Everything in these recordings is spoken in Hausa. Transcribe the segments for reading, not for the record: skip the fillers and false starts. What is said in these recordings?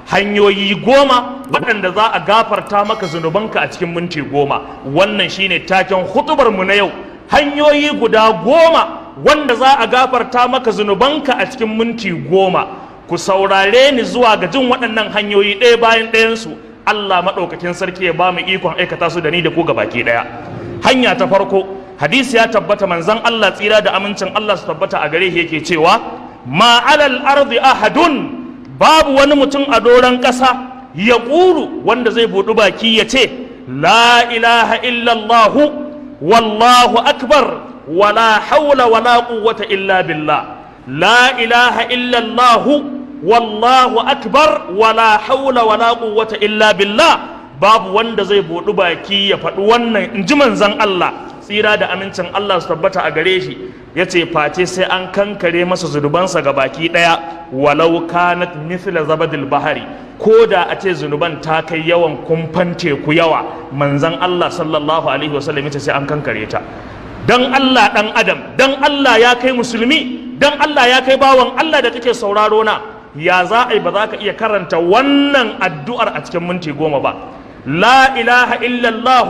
hanyoyi 10 waɗanda za a gafarta maka zunubanka a cikin minti 10. Wannan shine taken hutubar mu na yau, hanyoyi guda 10 wanda za a gafarta maka zunubanka a cikin minti 10. Ku saurare ni zuwa ga jin waɗannan hanyoyi ɗaya bayan ɗayansu. Allah maɗaukakin sarki ya ba mu ikon aikata su da ni da ku gabaki ɗaya. Hanya ta farko, hadisi ya tabbata manzon Allah tsira da amincin Allah su tabbata a gare shi yake cewa ma alal ardi ahadun, babu wani mutum a doron ƙasa ya ƙulu wanda zai buɗi baki ya ce la ilaha illallah wallahu akbar wala hawla wala quwwata illa billah, la ilaha illallah wallahu akbar wala hawla wala quwwata illa billah. Babu wanda zai buɗi baki ya faɗi wannan in ji manzon Allah tsira da amincin Allah su tabbata a gare shi, ya ce face sai an kankare masa zunubansa ga baki ɗaya, walau kanat mithla zabadil bahari, ko da a ce zunuban ta kai yawan kumfan teku yawa, manzon Allah sallallahu alaihi wasallam ya ce sai an kankare ta. Dan Allah ɗan adam, dan Allah ya kai musulmi, dan Allah ya kai bawan Allah da kake sauraro na, ya za a yi ba za ka iya karanta wannan addu'ar a cikin minti 10 ba? La ilaha illallah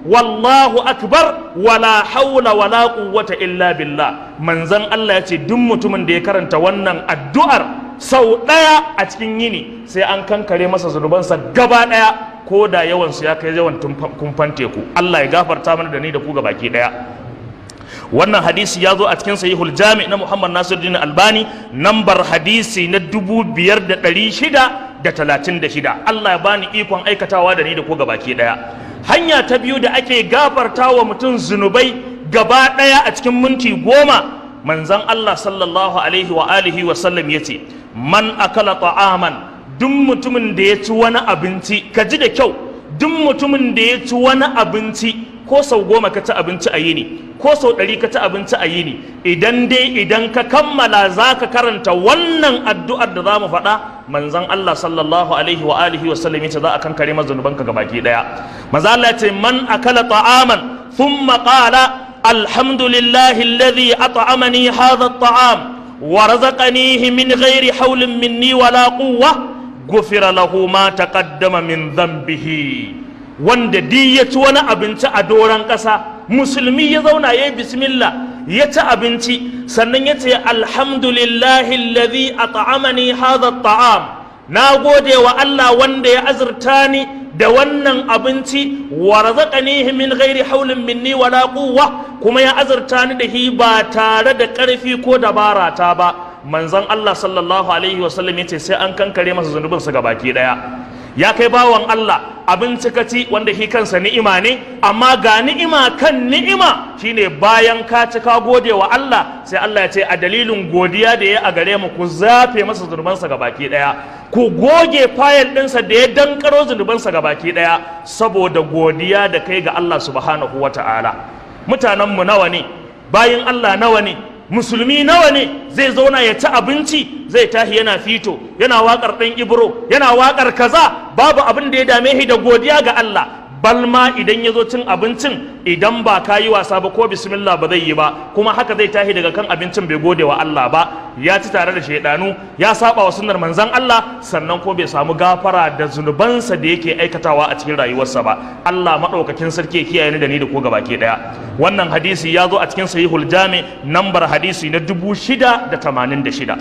wallahu akbar wala hawla wala quwwata illa billah. Manzon Allah ya ce duk mutumin da ya karanta wannan addu'ar sau ɗaya a cikin yini sai an kankare masa zunubansa gaba ɗaya, ko da yawansu ya kai yawan kumfan teku. Allah ya gafarta mana da ni da ku gabaki ɗaya. Wannan hadisi ya zo a cikin sahihul jami na Muhammad Nasiruddin Albani, nambar hadisi na 5636. Allah ya bani ikon aikatawa da ni da ku gabaki daya. Hanya ta biyu da ake gafarta wa mutum zunubai gaba daya a cikin minti 10, manzon Allah sallallahu alaihi wa alihi wa sallam yace man akala ta'aman, duk mutumin da ya ci wani abinci, ka ji da kyau, duk mutumin da ya ci wani abinci, ko sau 10 ka ci abinci a yini, ko sau 100 ka ci abinci a yini, idan ka kammala za ka karanta wannan addu'ar da za mu faɗa, manzon Allah sallallahu alaihi wa alihi wa sallam yace za a kankare maka zunubanka gabaki daya. Manzo Allah yace man akala ta'aman thumma qala alhamdulillahi alladhi at'amani hadha at-ta'am wa razaqanihi min ghairi hawlin minni wala quwwa ghufira lahu ma taqaddama min dhanbihi. Wanda di ya ci wani abinci a doron ƙasa, musulmi ya zauna ya yi bismillah ya ci abinci, sannan ya ce alhamdulillahi alladhi at'amani hadha at'am, na gode wa Allah wanda ya azurta ni da wannan abinci, wa razaqanihi min ghairi hawlin minni wala quwwa, kuma ya azurta ni da hi ba tare da ƙarfi ko dabara ta ba. Manzon Allah sallallahu alaihi wasallam ya ce sai an kankare masa zunubinsa gabaki daya. Ya kai bawan Allah, abinci ka ci wanda shi kansa ni'ima ne, amma ga ni'ima kan ni'ima shine bayan ka ci ka gode wa Allah, sai Allah ya ce a dalilin godiya da ya a gare mu ku zafe masa zunubansa gabaki daya, ku goge fayil ɗinsa da ya dankaro zunubansa gabaki daya, saboda godiya da kai ga Allah subhanahu wata'ala. Mutanenmu nawa ne, bayin Allah nawa ne, musulmi nawa ne zai zauna ya ci abinci, zai tahi yana fito, yana waƙar ɗan ibro, yana waƙar kaza, babu abin da ya dame shi da godiya ga Allah. Balma idan ya zo cin abincin, idan ba ka yi wasa ba ko bismillah ba zai yi ba, kuma haka zai tahi daga kan abincin bai gode wa Allah ba, ya ci tare da shaidanu, ya saba wa sunnar manzon Allah, sannan ko bai samu gafara da zunubansa da yake aikatawa a cikin rayuwarsa ba. Allah maɗaukakin sarki ya kiyaye ni da ni da ko gabaki ɗaya. Wannan hadisi ya zo a cikin sahihul jami, nambar hadisi na 6086.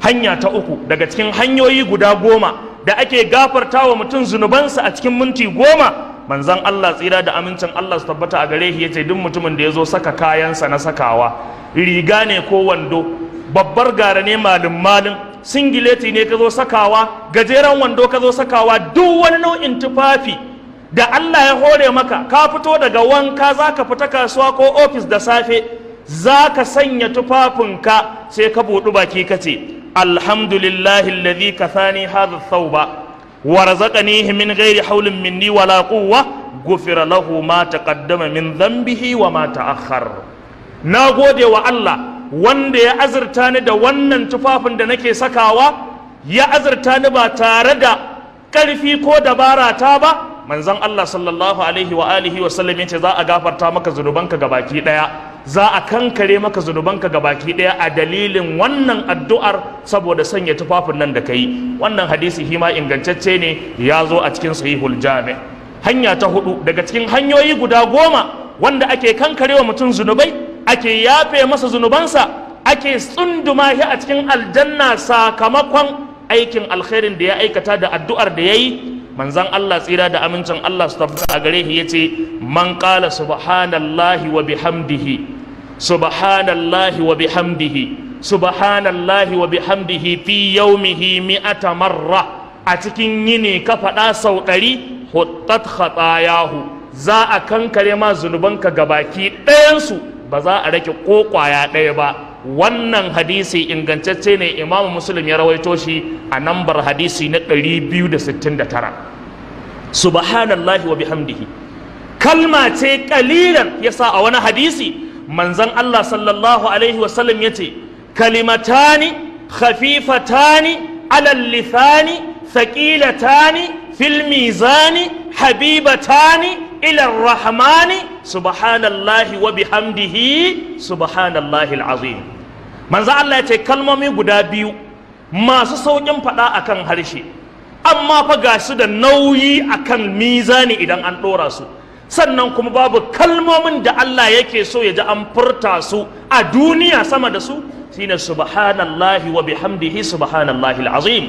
Hanya ta uku daga cikin hanyoyi guda 10 da ake gafarta wa mutum zunubansa a cikin minti 10, manzon Allah tsira da amincin Allah su tabbata a gare shi yace duk mutumin da ya zo saka kayansa na sakawa, riga ne ko wando, babbar gara ne malin singileti ne ka zo sakawa, gajeren wando ka zo sakawa, duk wani nau'in tufafi da Allah ya hore maka, ka fito daga wanka za ka fita kasuwa ko ofis da safe, za ka sanya tufafinka, sai ka buɗu baki ka ce alhamdulillahi alladhi kathani hadha thawba wa razaqanihi min ghairi hawlin minni wala quwwa ghufira lahu ma taqaddama min dhanbihi wa ma ta'akhkhar. Na gode wa Allah wanda ya azurta ni da wannan tufafin da nake sakawa, ya azurta ni ba tare da ƙarfi ko dabara ta ba. Manzon Allah sallallahu alaihi wa alihi wa sallam yace za a gafarta maka zunubanka gabaki daya. za a kankare maka zunubanka gabaki daya a dalilin wannan addu'ar saboda sanya tufafin nan da kai. Wannan hadisi hima ingantacce ne, ya zo a cikin sahihul jami'. Hanya ta hudu daga cikin hanyoyi guda 10 wanda ake kankarewa mutum zunubai, ake yafe masa zunubansa, ake tsunduma shi a cikin aljanna sakamakon aikin alkhairin da ya aikata da addu'ar da yayi. Manzon Allah tsira da amincin Allah su tabbata a gare shi yace man qala subhanallahi wa bihamdihi subhanallahi wa bihamdihi subhanallahi wa bihamdihi fi yawmihi mi'ata marra, a cikin yini ka faɗa sau 100 huttat khatayahu, za a kankare ma zunubanka gabaki ɗayansu, ba za a rake ko kwaya ɗaya ba. Wannan hadisi ingantacce ne, Imam Muslim ya rawaito shi a nambar hadisi na 269. Subhanallahi wa bihamdihi kalma ce kalilan, yasa a wani hadisi manzon Allah sallallahu alaihi wasallam yace kalimatani khafifatani ala lisani thaqilatani fil mizani habibatani ila rahmani subhanallahi wa bihamdihi subhanallahi alazim. Manzo Allah ya ce kalmomi guda biyu masu saukin fada akan harshe, amma fa gasu da nauyi akan mizani idan an dora su, sannan kuma babu kalmomin da Allah yake so ya ji an furta su a duniya sama da su, shine subhanallahi wa bihamdihi subhanallahi alazim.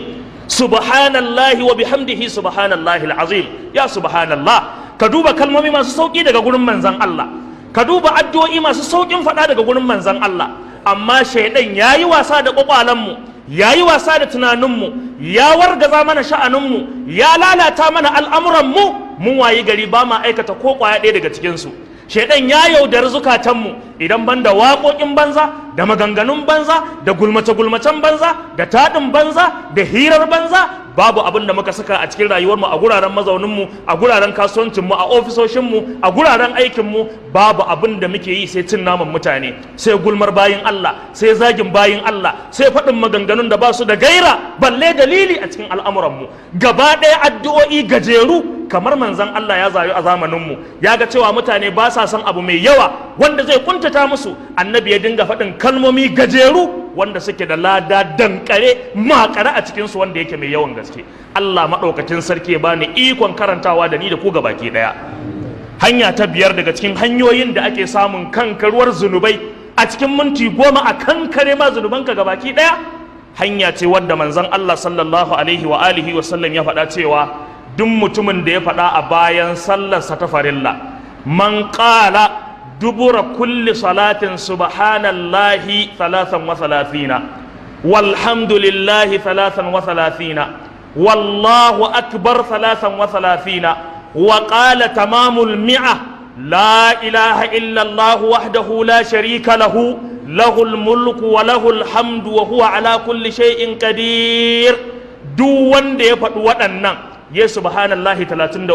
Subhanallahi wa bihamdihi subhanallahi alazim. Ya subhanallah, ka duba kalmomi masu sauki daga gurin manzon Allah, ka duba addu'o'i masu saukin faɗa daga gurin manzon Allah, amma shaidan yayi wasa da kwakwalanmu, yayi wasa da tunaninmu, ya wargaza mana sha'aninmu, ya lalata mana al'amuranmu, mun wayi gari ba ma aikata ko kwaya ɗaya daga cikinsu. Shaidan ya yaudari zukatanmu, idan ban da waƙoƙin banza da maganganun banza da gulmace-gulmacen banza da taɗin banza da hirar banza, babu abin da muka saka a cikin rayuwarmu, a guraren mazauninmu, a guraren kasuwancinmu, a ofisoshinmu, a guraren aikinmu, babu abin da muke yi sai cin naman mutane, sai gulmar bayin Allah, sai zagin bayin Allah, sai faɗin maganganun da ba su da gaira balle dalili a cikin al'amuranmu. Gaba ɗaya addu'o'i gajeru, kamar manzon Allah ya zayu a zamaninmu, ya ga cewa mutane ba sa son abu mai yawa wanda zai kuntata musu, annabi ya dinga faɗin kalmomi gajeru wanda suke da lada dankare makare a cikinsu wanda yake mai yawan gaske. Allah maɗaukacin sarki ya bani ikon karantawa da ni da ku gabaki ɗaya. Hanya ta 5 daga cikin hanyoyin da ake samun kankaruwar zunubai a cikin minti 10 a kankare ma zunubanka gabaki ɗaya, hanya ce wadda manzon Allah sallallahu alaihi wa alihi wa sallam ya faɗa cewa duk mutumin da ya faɗa a bayan sallarsa ta farilla, man qala dubura kulli salatin subhanallahi 33 walhamdulillahi 33 wallahu akbar 33 wa qala tamamul mi'a la ilaha illa Allah wahdahu la sharika lahu lahul mulku wa lahul hamdu wa huwa ala kulli shay'in qadir. Duk wanda ya faɗi waɗannan, ya subhanallahi 33,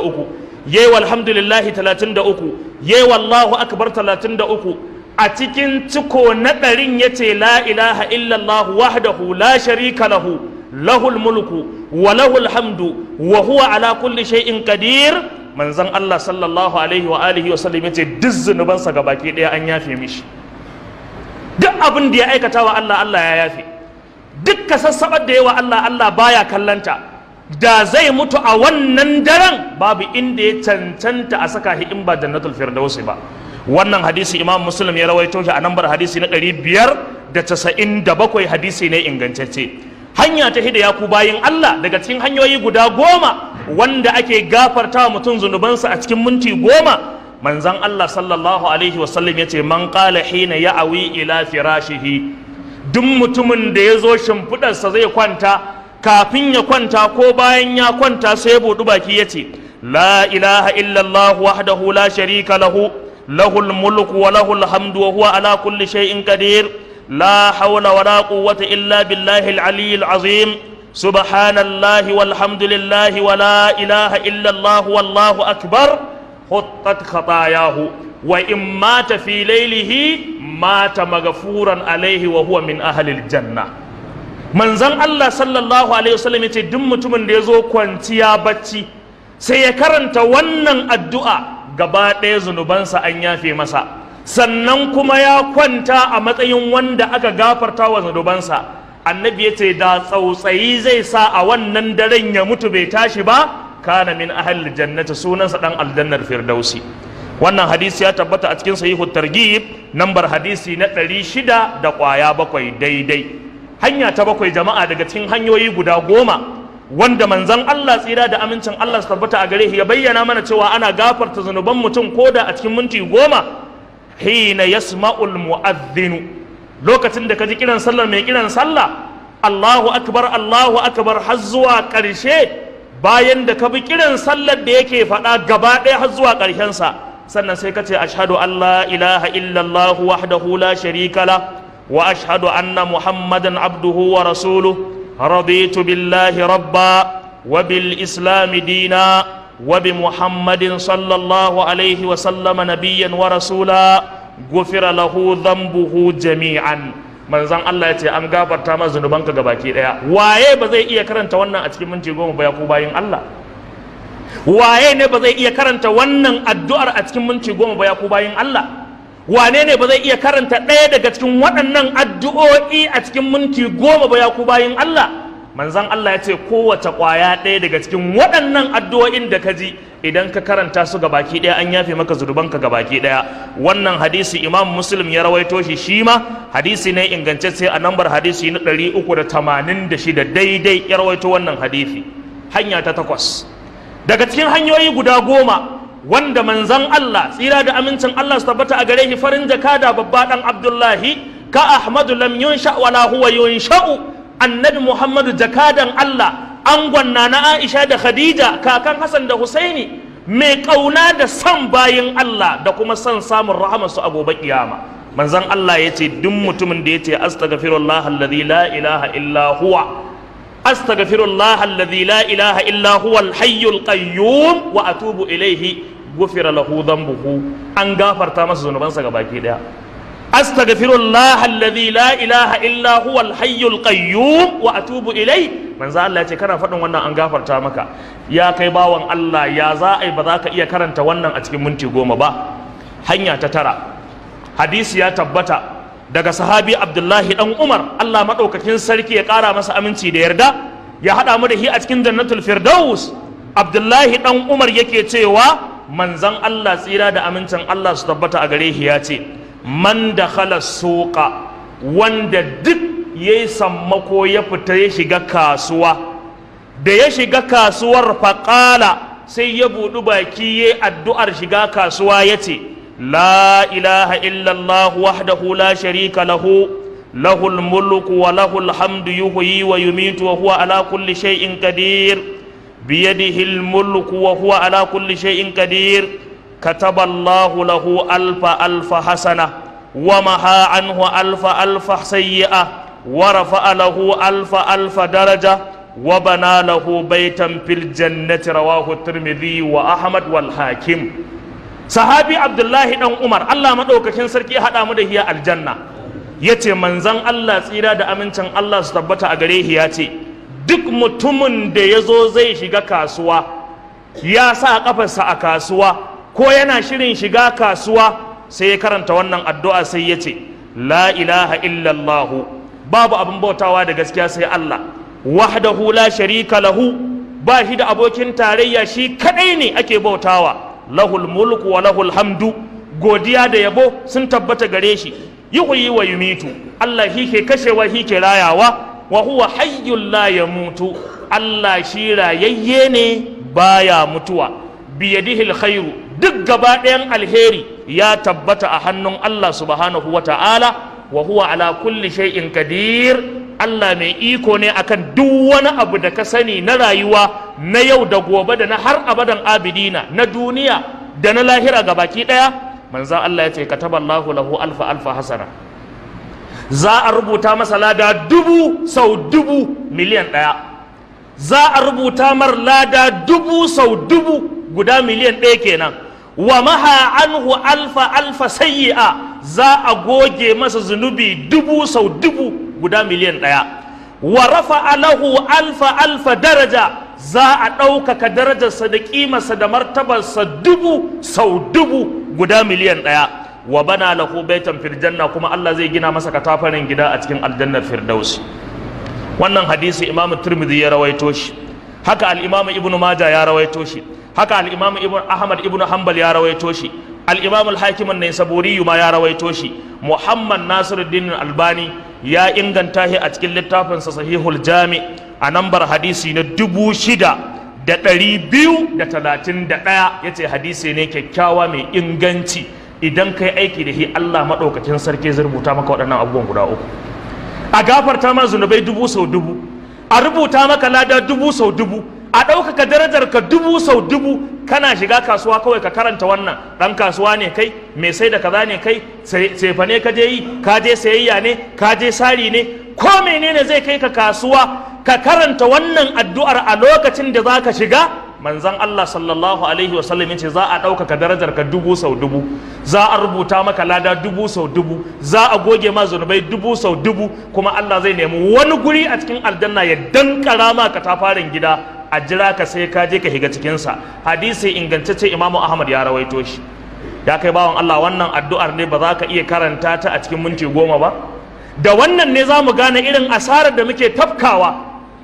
yayi walhamdulillahi 33, yayi wallahu akbar 33, a cikin ciko na ɗarin yace la ilaha illallah wahdahu la sharika lahu lahul mulku wa lahul hamdu wa huwa ala kulli shay'in qadir. Manzon Allah sallallahu alaihi wa alihi wa sallam yace duk zunubansa gabaki ɗaya an yafe mishi. Duk abin da ya aikata wa Allah, Allah ya yafe. Duk kasassabar da yawa Allah, Allah baya kallanta. Da zai mutu a wannan daren babu inda ya cancanta a saka shi in ba jannatul firdausi ba. Wannan hadisi Imam Muslim ya rawaito shi a nambar hadisi na 597, hadisi ne ingantacce. Hanya ta hida ya ku bayin Allah daga cikin hanyoyi guda 10 wanda ake gafarta mutum zunubansa a cikin minti 10, manzon Allah sallallahu alaihi wasallam yace man qala hina ya'awi ila firashihi, duk mutumin da ya zo shimfidarsa zai kwanta, kafin ya kwanta ko bayan ya kwanta sai ya buɗi baki ya ce la ilaha illallah wahdahu la sharika lahu lahul mulku wa lahul hamdu wa huwa ala kulli shay'in qadir la hawla wa la quwwata illa billahi al-aliyyil azim subhanallahi walhamdulillahi wa la ilaha illallah wallahu akbar huttat khatayahu wa in mata fi laylihi mata maghfuran alayhi wa huwa min ahli al-janna. Manzon Allah sallallahu alaihi wasallam yace duk mutumin da yazo kwanciya bacci sai ya karanta wannan addu'a, gaba ɗaya zunubansa an yafe masa, sannan kuma ya kwanta a matsayin wanda aka gafarta wa zunubansa. Annabi ya ce da tsautsayi zai sa a wannan daren ya mutu bai tashi ba, kana min ahli jannati, sunansa dan aljannar firdausi. Wannan hadisi ya tabbata a cikin sahihu targhib, nambar hadisi na 600 da kwaya 7 daidai. Hanya ta 7 jama'a daga cikin hanyoyi guda 10 wanda manzon Allah tsira da amincin Allah su tabbata a gare shi ya bayyana mana cewa ana gafarta zunuban mutum koda a cikin minti 10. Hina yasma'ul mu'adhdhinu, lokacin da ka ji kiran sallar mai kiran sallah, Allahu akbar har zuwa ƙarshe, bayan da ka bi kiran sallar da yake faɗa gaba ɗaya har zuwa ƙarshensa, sannan sai ka ce ashhadu an la ilaha illallah wahdahu la sharika la wa ashhadu anna muhammadan abduhu wa rasuluhu raditu billahi rabba wa bil islami dina wa bi muhammadin sallallahu alaihi wa sallama nabiyyan wa rasula gufira lahu dhanbuhu jami'an. Manzon Allah ya ce an gafarta masa zunubanka gabaki daya. Waye ba zai iya karanta wannan a cikin minti 10 ba ya ku bayin Allah? Waye ne ba zai iya karanta wannan addu'ar a cikin minti 10 ba ya ku bayin Allah? Wane ne ba zai iya karanta ɗaya daga cikin waɗannan addu'o'i a cikin minti 10 ba ya ku bayin Allah? Manzon Allah ya ce kowace ƙwaya ɗaya daga cikin waɗannan addu'o'in da ka ji, idan ka karanta su gabaki ɗaya an yafe maka zunubanka gabaki ɗaya. Wannan hadisi Imam Muslim ya rawaito shi ma hadisi ne ingantacce a nambar hadisi na 386 daidai ya rawaito wannan hadisi. Hanya ta 8 daga cikin hanyoyi guda 10 wanda manzon Allah tsira da amincin Allah su tabbata a gare shi, farin jakada babba dan Abdullahi, ka Ahmadu lam yunsha wala huwa yunsha'u, annabi Muhammadu jakadan Allah, angon na Aisha da Khadija, kakan Hassan da Husaini, mai kauna da san bayin Allah da kuma san samun rahama su a gobe kiyama. Manzon Allah ya ce duk mutumin da ya ce astaghfirullah alladhi la ilaha illa huwa, astaghfirullah alladhi la ilaha illa huwa al-hayyul qayyum wa atubu ilayhi gufira lahu dhanbuhu, an gafarta masa zunubansa gabaki daya. astaghfirullah alladhi la ilaha illa huwa al-hayyul qayyum wa atubu ilai. Manzo Allah ya ce kana faɗin wannan an gafarta maka. Ya kai bawan Allah, ya za a yi ba za ka iya karanta wannan a cikin minti 10 ba? Hanya ta 9 hadisi ya tabbata daga sahabi Abdullahi dan Umar, Allah madaukakin sarki ya ƙara masa aminci da yarda, ya haɗa mu da shi a cikin jannatul firdaus. Abdullahi dan Umar yake cewa manzon Allah tsira da amincin Allah su tabbata a gare shi ya ce, man dakhala suqa, wanda duk yayi sammako ya fita ya shiga kasuwa, da ya shiga kasuwar faqala, sai ya buɗi baki yayi addu'ar shiga kasuwa yace la ilaha illallah wahdahu la sharika lahu lahul mulku wa lahul hamdu yuhyi wa yumitu wa huwa ala kulli shay'in qadir biyadihi al mulku wa huwa ala kulli shay'in qadir كتب الله له ألف حسنة ومحى عنه ألف سيئة ورفع له ألف درجة وبنى له بيتا في الجنة. رواه الترمذي وأحمد والحاكم. صحابي عبد الله بن عمر الله مدوكاكين سركي هذا مده الجنة yace manzon Allah tsira da amincin Allah su tabbata a gare shi yace duk mutumin da yazo zai shiga kasuwa, ya sa kafarsa a kasuwa ko yana shirin shiga kasuwa, sai ya karanta wannan addu'a sai ya ce la ilaha illallah, babu abin bautawa da gaskiya sai Allah, wahdahu la sharika lahu, ba shi da abokin tarayya, shi kadai ne ake bautawa, lahul mulku wa lahul hamdu, godiya da yabo sun tabbata gare shi, yuhyi wa yumitu, Allah shi ke kashewa shi ke rayawa, wa huwa hayyul la yamutu, Allah shi rayayye ne baya mutuwa, biyadihi alkhairu, duk gaba ɗayan alheri ya tabbata a hannun Allah subhanahu wa ta'ala, wa huwa ala kulli shay'in qadir, Allah mai iko ne akan duk wani abu da ka sani na rayuwa na yau da gobe da na har abadan abidina, na duniya da na lahira gabaki ɗaya. Manzan Allah ya ce kataballahu lahu alfa hasana, za a rubuta masa lada 1000 sau 1000 miliyan 1, za a rubuta mar lada 1000 sau 1000 guda miliyan 1 kenan. Wa maha anhu alfa sayyi'a, za a goge masa zunubi 1000 sau 1000 guda miliyan 1. Wa rafa'a lahu alfa daraja, za a ɗaukaka darajarsa da ƙimarsa da martabarsa 1000 sau 1000 guda miliyan 1. wa bana lahu baitan fil janna, kuma Allah zai gina masa katafaren gida a cikin aljannar firdausi. Wannan hadisi Imam Tirmidhi ya rawaito shi, haka al-Imam Ibn Majah ya rawaito shi, haka al-Imam Ahmad ibn Hanbal ya rawaito shi, al-Imam al-Hakim an-Naisaburi ma ya rawaito shi, Muhammad Nasiruddin Albani ya inganta shi a cikin littafinsa Sahihul Jami a nambar hadisi na 6231, yace hadisi ne kyakkyawa mai inganci. Idan kai aiki da shi, Allah madaukakin sarki zai rubuta maka waɗannan abubuwan guda uku: a gafarta ma zunubai 1000, a rubuta maka lada 1000, a ɗaukaka darajar ka 1000. Kana shiga kasuwa kawai ka karanta wannan, ɗan kasuwa ne kai, mai sai da kaza ne kai, sefa ne ka je yi, ka je sayayya ne, ka je sari ne, ko menene zai kai ka kasuwa, ka karanta wannan addu'ar a lokacin da za ka shiga. Manzon Allah sallallahu alaihi wasallam yace za a ɗaukaka darajar ka 1000, za a rubuta maka lada 1000, za a goge ma zunubai 1000, kuma Allah zai nemi wani guri a cikin aljanna ya dankara ma katafaren gida a jira ka sai ka je ka higa cikinsa. Hadisi ingantacce Imamu Ahmad ya rawaito shi. Ya kai bawan Allah, wannan addu'ar ne ba za ka iya karanta ta a cikin minti 10 ba? Da wannan ne za mu gane irin asarar da muke tafkawa,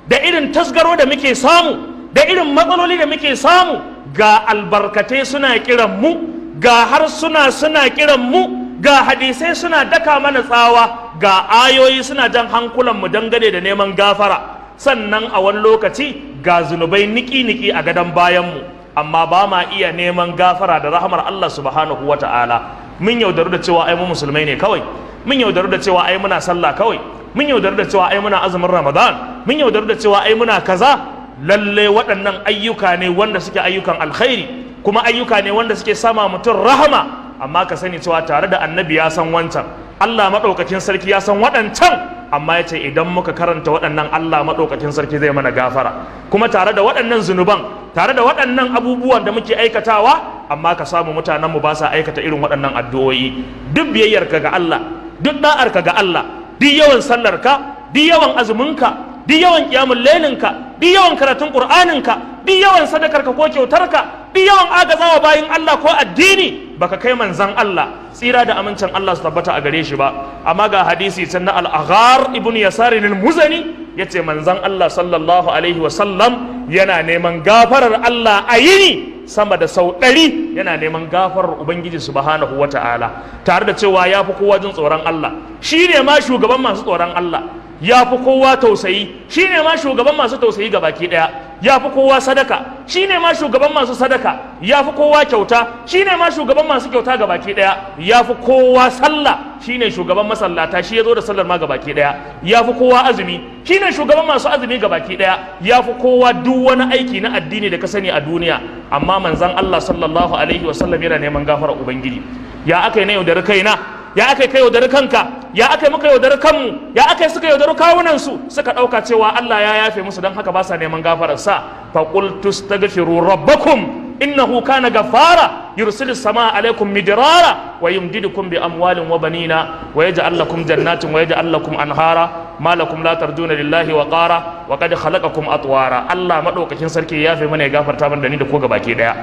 da irin tasgaro da muke samu, da irin matsaloli da muke samu. Ga albarkatai suna kiran mu, ga harsuna suna kiran mu, ga hadisai suna daka mana tsawa, ga ayoyi suna jan hankulan mu dangane da neman gafara. Sannan a wani lokaci ga zunubai niki-niki a gadon bayanmu, amma ba ma iya neman gafara da rahamar Allah subhanahu wa ta'ala. Mun yaudaru da cewa ai mu musulmai ne kawai, mun yaudaru da cewa ai muna sallah kawai, mun yaudaru da cewa ai muna azumin Ramadan, mun yaudaru da cewa ai muna kaza. Lalle waɗannan ayyuka ne wanda suke ayyukan alkhairi, kuma ayyuka ne wanda suke sama mutum rahama, amma ka sani cewa tare da annabi ya san wancan, Allah maɗaukakin sarki ya san waɗancan, amma ya ce idan muka karanta waɗannan Allah maɗaukakin sarki zai mana gafara. Kuma tare da waɗannan zunuban, tare da waɗannan abubuwan da muke aikatawa, amma ka samu mutanenmu ba sa aikata irin waɗannan addu'o'i. Duk biyayyarka ga Allah, duk da'arka ga Allah, duk yawan sallarka, duk yawan azuminka, duk yawan qiyamul lailinka, duk yawan karatun qur'aninka, duk yawan sadakarka ko kyautarka, duk yawan agazawa bayin Allah ko addini, baka kai manzan Allah tsira da amincin Allah su tabbata a gare shi ba. Amma ga hadisi can na al-Aghar ibn Yasar al-Muzani yace manzan Allah sallallahu alaihi wa sallam yana neman gafarar Allah a yini sama da sau 100, yana neman gafarar Ubangiji subhanahu wa ta'ala, tare da cewa ya fi kowa jin tsoron Allah, shi ne ma shugaban masu tsoron Allah, ya fi kowa tausayi, shi ne ma shugaban masu tausayi ga baki ɗaya, ya fi kowa sadaka, shi ne ma shugaban masu sadaka, ya fi kowa kyauta, shi ne ma shugaban masu kyauta ga baki ɗaya, ya fi kowa sallah, shi ne shugaban masallata, shi ya zo da sallar ma ga baki ɗaya, ya fi kowa azumi, shi ne shugaban masu azumi ga baki ɗaya, ya fi kowa duk wani aiki na addini da ka sani a duniya. Amma manzan Allah sallallahu alaihi wasallam yana neman gafarar Ubangiji. Ya aka yi na yaudari kaina, ya aka yi kai yaudari kanka, ya aka yi muka yaudari kanmu, ya aka yi suka yaudari kawunansu, suka ɗauka cewa Allah ya yafe musu don haka ba sa neman gafararsa. Faqultu astaghfiru rabbakum innahu kana ghaffara yursilis samaa alaikum midrara wa yumdidukum bi amwalin wa banina wa yaj'al lakum jannatin wa yaj'al lakum anhara ma lakum la tarjuna lillahi wa qara wa qad khalaqakum atwara. Allah madaukakin sarki ya yafe mana, ya gafarta mana da ni da ko gabaki daya.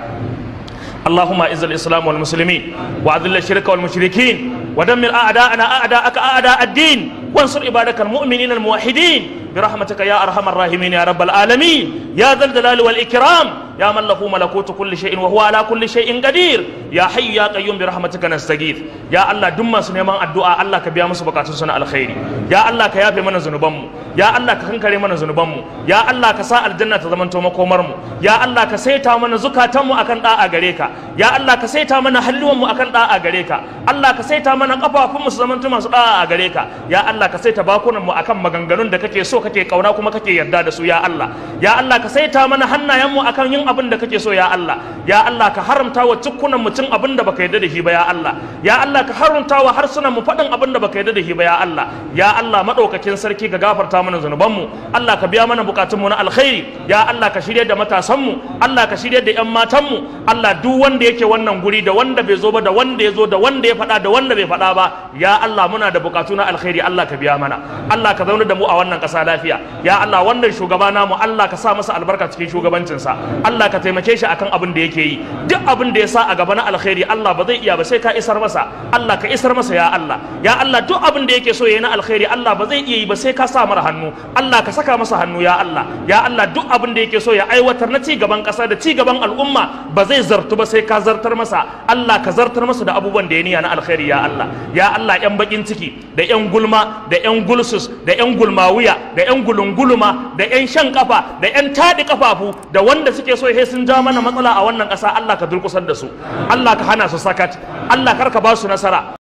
اللهم اعز الاسلام والمسلمين واذل الشرك والمشركين ودمر اعداءنا اعداءك اعداء الدين وانصر عبادك المؤمنين الموحدين برحمتك يا ارحم الراحمين يا رب العالمين يا ذا الجلال والاكرام يا من له ملكوت كل شيء وهو على كل شيء قدير يا حي يا قيوم برحمتك نستغيث يا الله دم masu neman addu'a Allah ka biya musu bukatun su na alkhairi, ya Allah ka yafe mana zunubanmu, ya Allah ka kankare mana zunubanmu, ya Allah ka sa aljanna ta zamanto makomar mu, ya Allah ka saita mana zukatanmu akan da'a gare ka, ya Allah ka saita mana halluwanmu akan da'a gare ka, Allah ka saita mana kafafunmu su zamanto masu da'a gare ka, ya Allah ka saita bakunanmu akan maganganun da kake so, kake kauna kuma kake yarda da su, ya Allah ka saita mana hannayenmu akan yin abin da kake so, ya Allah ka haramta wa cikkunan mu cin abin da baka yarda da shi ba, ya Allah ka haramta wa harsunan mu faɗin abin da baka yarda da shi ba, ya Allah madaukakin sarki ka gafarta mana zunubanmu, Allah ka biya mana bukatunmu na alkhairi, ya Allah ka shirye da matasanmu, Allah ka shirye da 'yan matanmu, Allah duk wanda yake wannan guri da wanda bai zo ba, da wanda ya zo, da wanda ya faɗa da wanda bai faɗa ba, ya Allah muna da bukatu na alkhairi, Allah ka biya mana, Allah ka zauna da mu a wannan ƙasa lafiya, ya Allah wannan shugaba namu Allah ka sa masa albarka cikin shugabancinsa, Allah Allah ka taimake shi akan abin da yake yi. Duk abin da ya sa a gaba na alkhairi Allah ba zai iya ba sai ka isar masa. Allah ka isar masa ya Allah. Ya Allah duk abin da yake so yayi na alkhairi Allah ba zai iya yi ba sai ka sa mara hannu. Allah ka saka masa hannu ya Allah. Ya Allah duk abin da yake so ya aiwatar na ci gaban ƙasa da ci gaban al'umma ba zai zartu ba sai ka zartar masa. Allah ka zartar masa da abubuwan da ya niya na alkhairi ya Allah. Ya Allah yan bakin ciki da yan gulma da yan gulsus da yan gulmawiya da yan gulunguluma da yan shan kafa da yan taɗi kafafu da wanda suke so sai sun ja mana matsala a wannan ƙasa Allah ka durkusar da su. Allah ka hana su sakat. Allah kar ka ba su nasara.